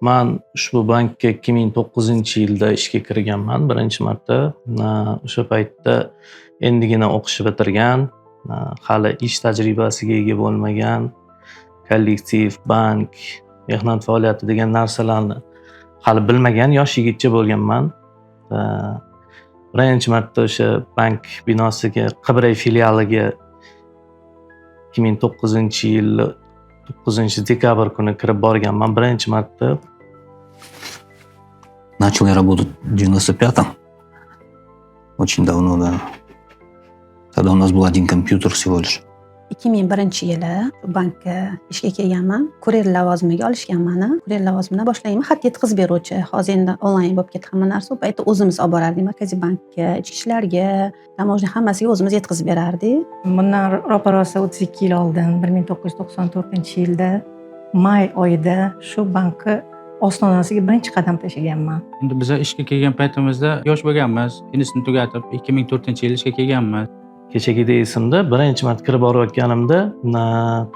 Man ushbu bankka 2009-yilda ishga kirganman birinchi marta. O'sha paytda endigina o'qishni bitirgan, hali ish tajribasiga ega bo'lmagan, kollektiv, bank, mehnat faoliyati degan narsalarni hali bilmagan yosh yigitcha bo'lganman. Birinchi marta o'sha bank binosiga, Qibray filialiga 2009-yil 9-dekabr kuni kirib borganman birinchi marta. Начал я работать в 95-м. Очень давно, да. Тогда у нас был один компьютер всего лишь. 2001-yili bankka ishga kelganman. Kurer lavozimiga olishgan meni. Kurer lavozimidan boshlayman. Xat yetkazib beruvchi. Hozir endi onlayn bo'lib ketdi hamma narsa. U paytda o'zimiz olib borardik Markaziy bankka, ichki ishlarga, tamoshni hammasiga o'zimiz yetkazib berardik. Bundan ro'parosa 32 yil oldin 1994-yilda may oyida shu bankka ostonasiga birinchi qadam tashlaganman. Endi biz ishga kelgan paytimizda yosh bo'lganmiz. Institutni tugatib 2004-yil ishga kelganmiz. Kechagidek esimda birinchi marta kirib borayotganimda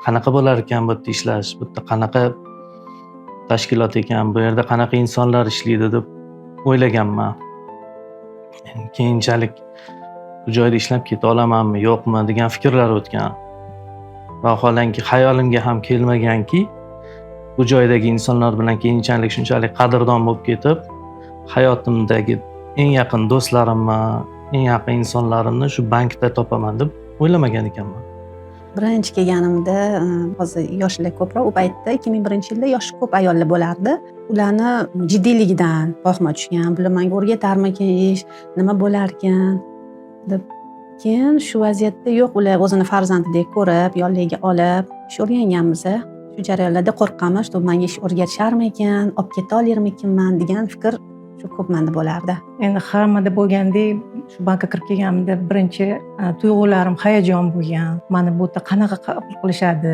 qanaqa bo'lar ekan bu yerda ishlash, bu yerda qanaqa tashkilot ekan, bu yerda qanaqa insonlar ishlaydi deb o'ylaganman. Keyinchalik bu joyda ishlab keta olamanmi, yo'qmi degan fikrlar o'tgan. Vaholanki xayolimga ham kelmaganki, bu joydagi insonlar bilan keyinchalik shunchalik qadrdon bo'lib ketib, hayotimdagi eng yaqin do'stlarimni, eng yaqin insonlarimni shu bankda topaman deb o'ylamagan ekanman. Birinchi kelganimda hozir yoshlar ko'proq, u paytda 2001-yilda yoshi ko'p ayollar bo'lardi. Ularni jiddiyligidan boqma tushgan, bular menga o'rgatarmikin ish, nima bo'lar ekan deb. Keyin shu vaziyatda yo'q, ular o'zini farzandidek ko'rib, yonlariga olib ish o'rganganmiz. Shu jarayonlarda qo'rqqanmiz, shu menga ish o'rgatisharmikan, olib keta olarmikinman degan fikr shu ko'p menda bo'lardi. Endi hammada bo'lgandek shu bankka kirib kelganimda birinchi tuyg'ularim hayajon bo'lgan. Mani bu yerda qanaqa qabul qilishadi,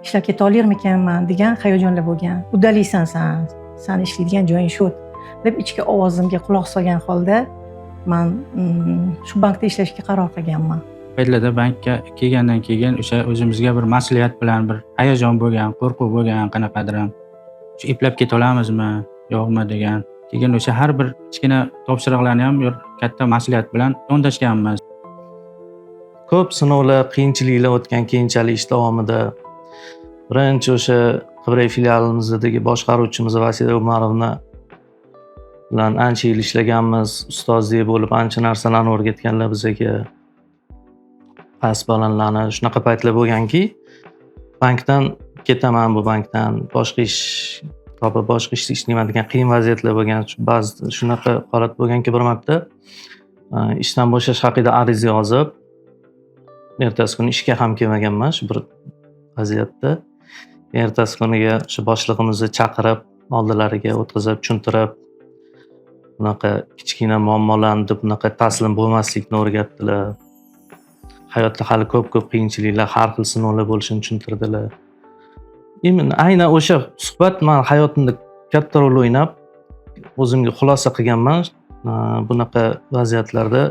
ishlab keta olarmikanman degan hayajonlar bo'lgan. Uddalaysan san ishlaydigan joying shu deb ichki ovozimga quloq solgan holda men shu bankda ishlashga qaror qilganman. Paytlarda bankka kelgandan keyin o'sha o'zimizga bir mas'uliyat bilan bir hayajon bo'lgan, qo'rquv bo'lgan, qanaqadir ham shu eplab keta olamizmi, yo'qmi degan. Keyin o'sha har bir kichkina topshiriqlarni ham katta mas'uliyat bilan yondashganmiz. Ko'p sinovlar, qiyinchiliklar o'tgan keyinchalik ish davomida birinchi o'sha Qibray filialimizdagi boshqaruvchimiz Vasila Umarovna bilan ancha yil ishlaganmiz, ustozdek bo'lib ancha narsalarni o'rgatganlar bizga. Past balandlarni shunaqa paytlar bo'lganki, bankdan ketaman, bu bankdan boshqa ish topib boshqa ishda ishlayman degan qiyin vaziyatlar bo'lgan. Ba'zi shunaqa holat bo'lganki, bir marta ishdan bo'shash haqida ariza yozib, ertasi kuni ishga ham kelmaganman shu bir vaziyatda. Ertasi kuniga shu boshlig'imizni chaqirib, oldilariga o'tkazib, tushuntirib, bunaqa kichkina muammolarni deb bunaqa taslim bo'lmaslikni o'rgatdilar. Hayotda hali ko'p qiyinchiliklar, har xil sinovlar bo'lishini tushuntirdilar. Aynan o'sha suhbat men hayotimda katta rol o'ynab, o'zimga xulosa qilganman. Bunaqa vaziyatlarda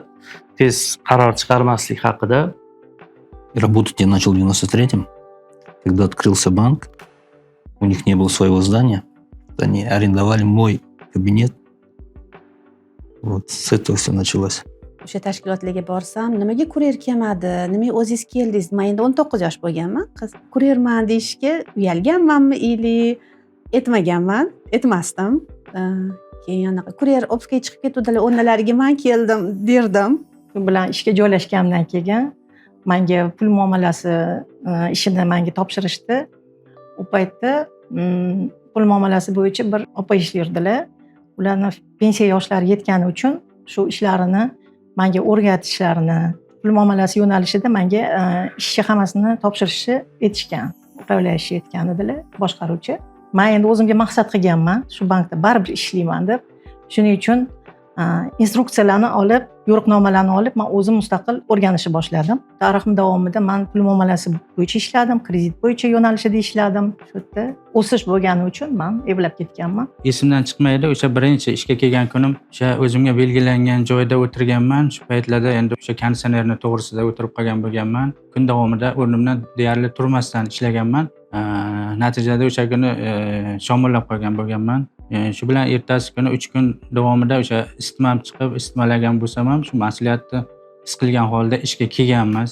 tez qaror chiqarmaslik haqida. Работать я начал в 93-м, когда открылся банк. У них не было своего здания. Они арендовали мой кабинет. Вот с этого все началось. O'sha tashkilotlarga borsam, nimaga kurer kelmadi, nimaga o'zingiz keldingiz? Men endi 19 yosh bo'lganman. Qiz kurerman deyishga uyalganmanmi ili etmaganman, etmasdim. Keyin yana kurer ofisga chiqib ketuvdilar, o'rnalariga men keldim, derdim. Shu bilan ishga joylashganimdan keyin menga pul muomalasi ishini menga topshirishdi. U paytda pul muomalasi bo'yicha bir opa ishlardilar. Ularni pensiya yoshlari yetgani uchun shu ishlarini menga o'rgatishlarini, pul muomalasi yo'nalishida menga ishchi hammasini topshirishni aytishgan, upravляющий aytgan edilar, boshqaruvchi. Men endi o'zimga maqsad qilganman, shu bankda baribir ishlayman deb. Shuning uchun instruksiyalarni olib, yo'riqnomalarni olib, men o'zim mustaqil o'rganishni boshladim. Tarixim davomida men pul muomalasi bo'yicha ishladim, kredit bo'yicha yo'nalishida ishladim. Shu yerda o'sish bo'lgani uchun men eplab ketganman. Esimdan chiqmaydi, o'sha birinchi ishga kelgan kunim o'sha o'zimga belgilangan joyda o'tirganman. Shu paytlarda endi o'sha konditsionerni to'g'risida o'tirib qolgan bo'lganman. Kun davomida o'rnimdan deyarli turmasdan ishlaganman. Natijada o'sha kuni shomillab qolgan bo'lganman. Shu bilan ertasi kuni 3 kun davomida o'sha isitmam chiqib, isitmalagan bo'lsam ham shu mas'uliyatni his qilgan holda ishga kelganmiz.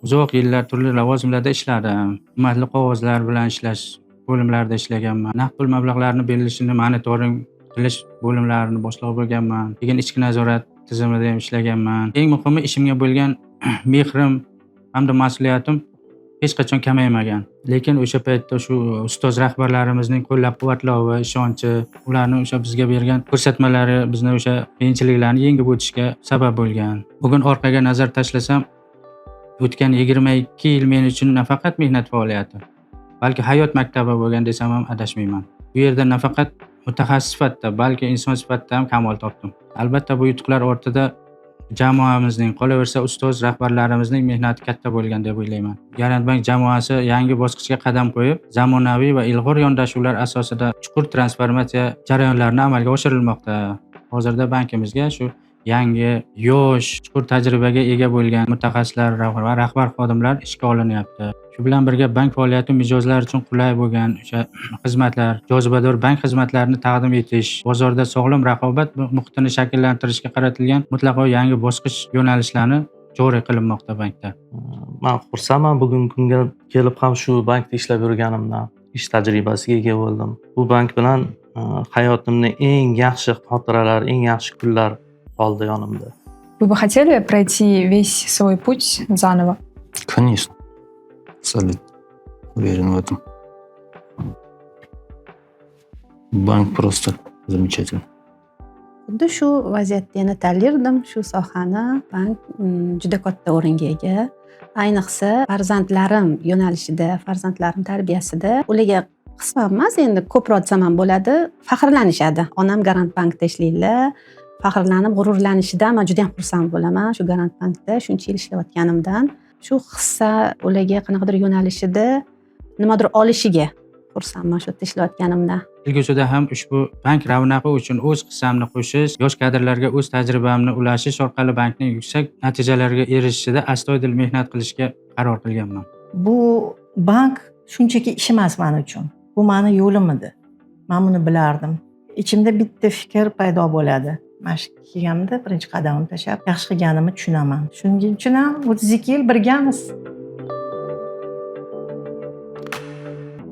Uzoq yillar turli lavozimlarda ishladim. Hurmatli qog'ozlar bilan ishlash bo'limlarida ishlaganman. Naqd pul mablag'larini berilishini monitoring qilish bo'limlarini boshlig'i bo'lganman. Keyin ichki nazorat tizimida ham ishlaganman. Eng muhimi ishimga bo'lgan mehrim hamda mas'uliyatim hech qachon kamaymagan. Lekin o'sha paytda shu ustoz rahbarlarimizning qo'llab-quvvatlovi, ishonchi, ularning o'sha bizga bergan ko'rsatmalari bizni o'sha qiyinchiliklarni yengib o'tishga sabab bo'lgan. Bugun orqaga nazar tashlasam, o'tgan 22 yil men uchun nafaqat mehnat faoliyati, balki hayot maktabi bo'lgan desam ham adashmayman. Bu yerda nafaqat mutaxassis sifatida, balki inson sifatida ham kamol topdim. Albatta bu yutuqlar ortida jamoamizning, qolaversa ustoz rahbarlarimizning mehnati katta bo'lgan deb o'ylayman. Garant bank jamoasi yangi bosqichga qadam qo'yib, zamonaviy va ilg'or yondashuvlar asosida chuqur transformatsiya jarayonlarini amalga oshirilmoqda. Hozirda bankimizga shu yangi, yosh, chuqur tajribaga ega bo'lgan mutaxassislar va rahbar xodimlar ishga olinyapti. Shu bilan birga bank faoliyati mijozlar uchun qulay bo'lgan o'sha xizmatlar, jozibador bank xizmatlarini taqdim etish, bozorda sog'lom raqobat muhitini shakllantirishga qaratilgan mutlaqo yangi bosqich yo'nalishlarni joriy qilinmoqda bankda. Men xursandman bugungi kunga kelib ham shu bankda ishlab yurganimdan, ish tajribasiga ega bo'ldim. Bu bank bilan hayotimning eng yaxshi xotiralari, eng yaxshi kunlar qoldi yonimda. Вы бы хотели пройти весь свой путь заново? Конечно. Абсолютно. Уверен в этом. Банк просто замечательный. Xuddi shu vaziyatda yana tanlardim shu sohani. Bank juda katta o'ringa ega. Ayniqsa farzandlarim yo'nalishida, farzandlarim tarbiyasida ularga qisman emas, endi ko'proq desam ham bo'ladi, faxrlanishadi. Onam Garant bankda ishlaydilar. Faxrlanib, g'ururlanishidan men juda ham xursand bo'laman shu Garant bankda shuncha yil ishlayotganimdan. Shu hissa ularga qanaqadir yo'nalishida nimadir olishiga xursandman shu yerda ishlayotganimdan. Kelgusida ham ushbu bank ravnaqi uchun o'z hissamni qo'shish, yosh kadrlarga o'z tajribamni ulashish orqali bankning yuksak natijalarga erishishida astoydil mehnat qilishga qaror qilganman. Bu bank shunchaki ish emas men uchun. Bu meni yo'lim edi. Men buni bilardim. Ichimda bitta fikr paydo bo'ladi. Mana shu kelganimda birinchi qadamimni tashlab, yaxshi qilganimni tushunaman. Shuning uchun ham 32 yil birgamiz.